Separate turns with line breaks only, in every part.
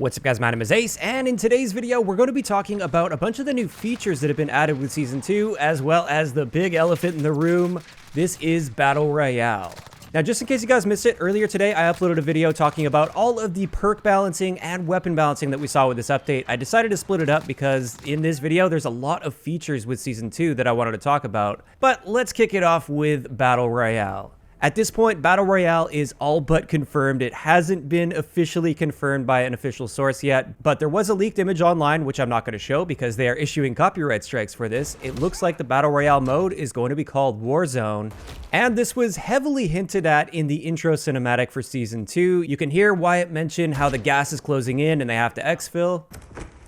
What's up guys, my name is Ace, and in today's video we're going to be talking about a bunch of the new features that have been added with Season 2, as well as the big elephant in the room. This is Battle Royale. Now just in case you guys missed it, earlier today I uploaded a video talking about all of the perk balancing and weapon balancing that we saw with this update. I decided to split it up because in this video there's a lot of features with Season 2 that I wanted to talk about. But let's kick it off with Battle Royale. At this point, Battle Royale is all but confirmed. It hasn't been officially confirmed by an official source yet, but there was a leaked image online, which I'm not going to show because they are issuing copyright strikes for this. It looks like the Battle Royale mode is going to be called Warzone, and this was heavily hinted at in the intro cinematic for Season 2. You can hear Wyatt mention how the gas is closing in and they have to exfil.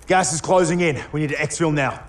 Gas is closing in. We need to exfil now.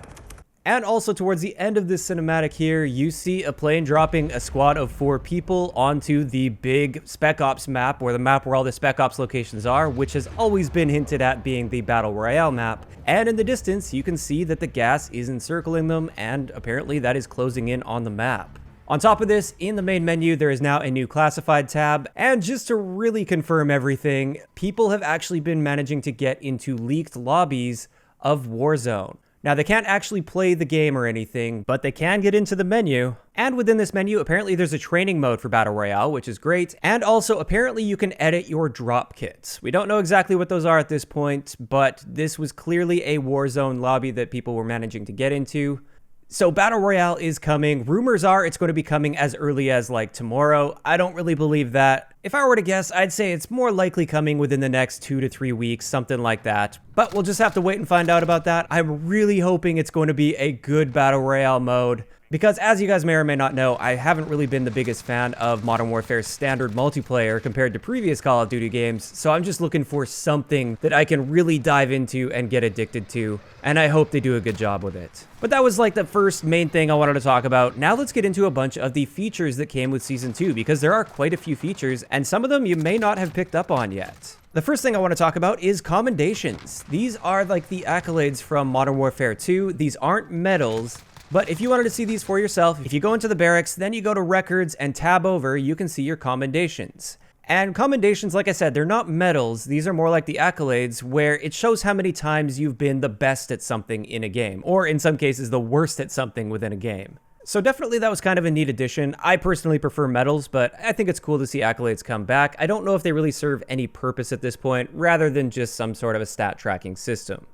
And also towards the end of this cinematic here, you see a plane dropping a squad of 4 people onto the big Spec Ops map, or the map where all the Spec Ops locations are, which has always been hinted at being the Battle Royale map. And in the distance, you can see that the gas is encircling them, and apparently that is closing in on the map. On top of this, in the main menu, there is now a new classified tab, and just to really confirm everything, people have actually been managing to get into leaked lobbies of Warzone. Now, they can't actually play the game or anything, but they can get into the menu. And within this menu, apparently there's a training mode for Battle Royale, which is great. And also, apparently you can edit your drop kits. We don't know exactly what those are at this point, but this was clearly a Warzone lobby that people were managing to get into. So Battle Royale is coming. Rumors are it's going to be coming as early as like tomorrow. I don't really believe that. If I were to guess, I'd say it's more likely coming within the next 2 to 3 weeks, something like that. But we'll just have to wait and find out about that. I'm really hoping it's going to be a good Battle Royale mode, because as you guys may or may not know, I haven't really been the biggest fan of Modern Warfare's standard multiplayer compared to previous Call of Duty games, so I'm just looking for something that I can really dive into and get addicted to, and I hope they do a good job with it. But that was like the first main thing I wanted to talk about. Now let's get into a bunch of the features that came with Season 2, because there are quite a few features, and some of them you may not have picked up on yet. The first thing I want to talk about is commendations. These are like the accolades from Modern Warfare 2. These aren't medals. But if you wanted to see these for yourself, if you go into the barracks, then you go to records and tab over, you can see your commendations. And commendations, like I said, they're not medals. These are more like the accolades, where it shows how many times you've been the best at something in a game, or in some cases, the worst at something within a game. So definitely that was kind of a neat addition. I personally prefer medals, but I think it's cool to see accolades come back. I don't know if they really serve any purpose at this point, rather than just some sort of a stat tracking system.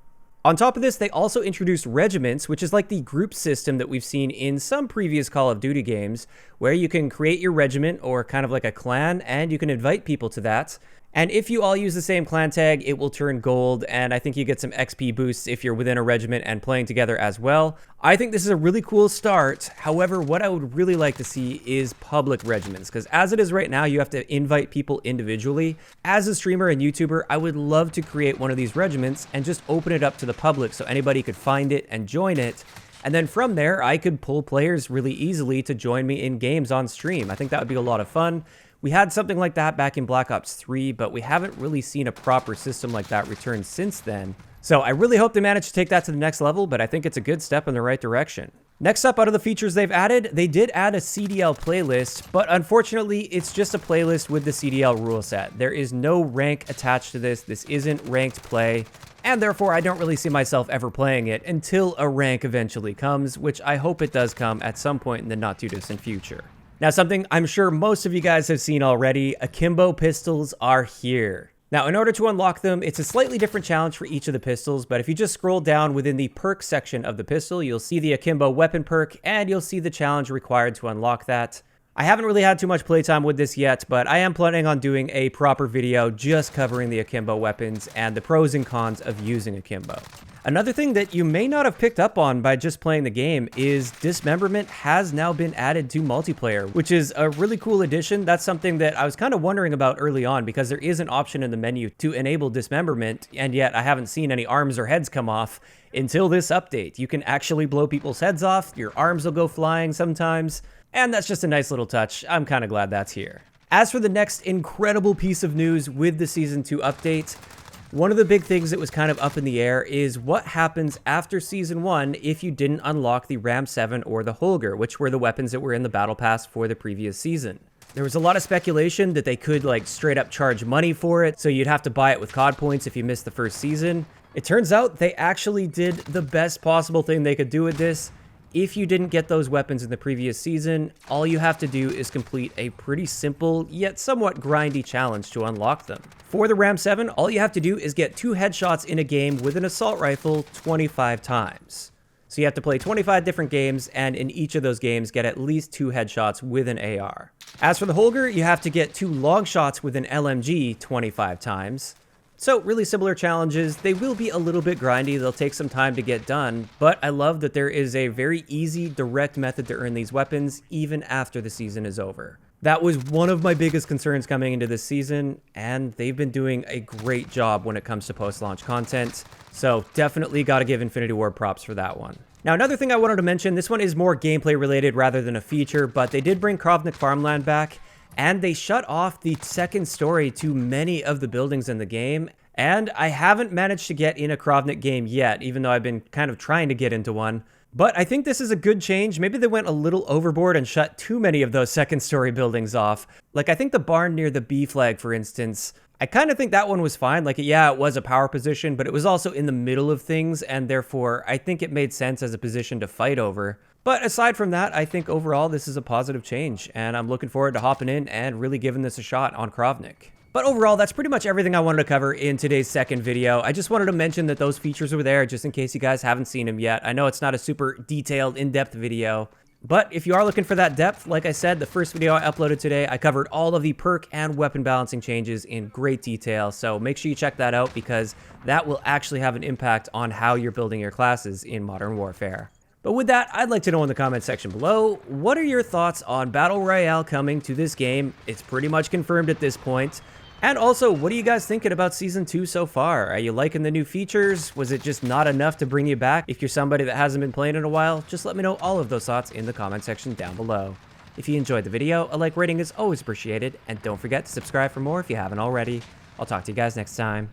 On top of this, they also introduced regiments, which is like the group system that we've seen in some previous Call of Duty games, where you can create your regiment, or kind of like a clan, and you can invite people to that. And if you all use the same clan tag, it will turn gold, and I think you get some XP boosts if you're within a regiment and playing together as well. I think this is a really cool start. However, what I would really like to see is public regiments, because as it is right now, you have to invite people individually. As a streamer and YouTuber, I would love to create one of these regiments and just open it up to the public so anybody could find it and join it. And then from there, I could pull players really easily to join me in games on stream. I think that would be a lot of fun. We had something like that back in Black Ops 3, but we haven't really seen a proper system like that return since then. So I really hope they manage to take that to the next level, but I think it's a good step in the right direction. Next up, out of the features they've added, they did add a CDL playlist, but unfortunately, it's just a playlist with the CDL rule set. There is no rank attached to this. This isn't ranked play, and therefore I don't really see myself ever playing it until a rank eventually comes, which I hope it does come at some point in the not too distant future. Now, something I'm sure most of you guys have seen already, akimbo pistols are here. Now, in order to unlock them, it's a slightly different challenge for each of the pistols, but if you just scroll down within the perk section of the pistol, you'll see the akimbo weapon perk, and you'll see the challenge required to unlock that. I haven't really had too much playtime with this yet, but I am planning on doing a proper video just covering the akimbo weapons and the pros and cons of using akimbo. Another thing that you may not have picked up on by just playing the game is dismemberment has now been added to multiplayer, which is a really cool addition. That's something that I was kind of wondering about early on, because there is an option in the menu to enable dismemberment, and yet I haven't seen any arms or heads come off until this update. You can actually blow people's heads off, your arms will go flying sometimes, and that's just a nice little touch. I'm kind of glad that's here. As for the next incredible piece of news with the Season 2 update, one of the big things that was kind of up in the air is what happens after Season 1 if you didn't unlock the Ram 7 or the Holger, which were the weapons that were in the Battle Pass for the previous season. There was a lot of speculation that they could like straight up charge money for it, so you'd have to buy it with COD points if you missed the first season. It turns out they actually did the best possible thing they could do with this. If you didn't get those weapons in the previous season, all you have to do is complete a pretty simple yet somewhat grindy challenge to unlock them. For the Ram 7, all you have to do is get 2 headshots in a game with an assault rifle 25 times. So you have to play 25 different games, and in each of those games get at least 2 headshots with an AR. As for the Holger, you have to get 2 long shots with an LMG 25 times. So really similar challenges. They will be a little bit grindy, they'll take some time to get done, but I love that there is a very easy, direct method to earn these weapons even after the season is over. That was one of my biggest concerns coming into this season, and they've been doing a great job when it comes to post-launch content, so definitely gotta give Infinity Ward props for that one. Now, another thing I wanted to mention, this one is more gameplay related rather than a feature, but they did bring Krovnik Farmland back, and they shut off the second story to many of the buildings in the game. And I haven't managed to get in a Krovnik game yet, even though I've been kind of trying to get into one. But I think this is a good change. Maybe they went a little overboard and shut too many of those second story buildings off. Like, I think the barn near the B flag, for instance, I kind of think that one was fine. Like, yeah, it was a power position, but it was also in the middle of things, and therefore I think it made sense as a position to fight over. But aside from that, I think overall this is a positive change, and I'm looking forward to hopping in and really giving this a shot on Krovnik. But overall, that's pretty much everything I wanted to cover in today's second video. I just wanted to mention that those features were there just in case you guys haven't seen them yet. I know it's not a super detailed, in-depth video, but if you are looking for that depth, like I said, the first video I uploaded today, I covered all of the perk and weapon balancing changes in great detail, so make sure you check that out because that will actually have an impact on how you're building your classes in Modern Warfare. But with that, I'd like to know in the comment section below, what are your thoughts on Battle Royale coming to this game? It's pretty much confirmed at this point. And also, what are you guys thinking about Season 2 so far? Are you liking the new features? Was it just not enough to bring you back? If you're somebody that hasn't been playing in a while, just let me know all of those thoughts in the comment section down below. If you enjoyed the video, a like rating is always appreciated, and don't forget to subscribe for more if you haven't already. I'll talk to you guys next time.